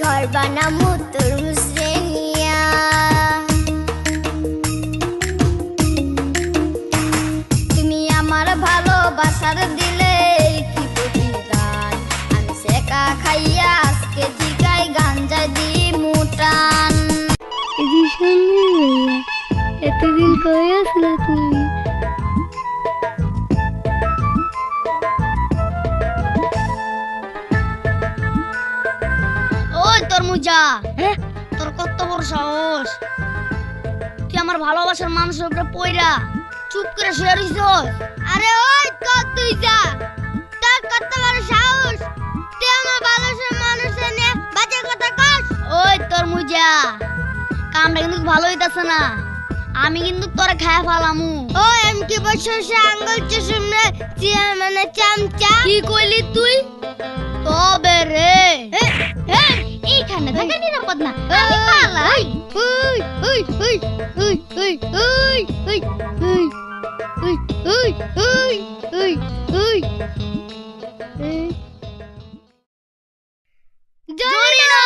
ঘর বানামু তরমুজ রে নিয়া। তুমি আমার ভালোবাসার দিলে কি প্রতিদান, আমি সেকা খাইয়া আজকে জিগাই গাঞ্জা দি মুটান। এতদিন কই আসলে তুমি? ওই তরমুজা, তোর কত বড় সাহস! তুই আমার ভালোবাসার মানুষের উপরে পয়রা চুপ করে শুয়ে রইছস। আরে ওই কত তুই যা, তোর কত বড় সাহস, তুই আমার ভালোবাসার মানুষের নিয়ে বাজে কথা কস। ওই তরমুজা, কামটা কিন্তু ভালো হইতাছে না, আমি কিন্তু তোরে খায়া ফালামু। ওই আমি কি বসে আঙ্গুল চুষুমনে মানে চামচা। কি কইলি তুই? তবে রে এইখানে থাকা নিরাপদ না, আমি পালাই। ওই ওই ওই ওই ওই ওই ওই ওই ওই ওই ওই ওই ওই জরিনা!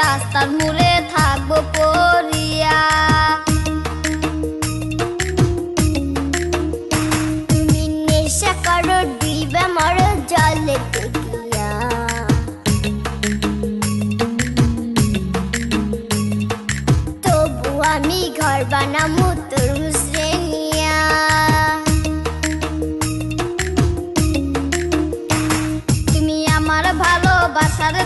রাস্তার মূলে থাকবো পড়িয়া। তুমি নেশা করো দিবে মরো জলে দেখিয়া। তবু আমি ঘর বানামু তরমুজ রে নিয়া। তুমি আমার ভালোবাসার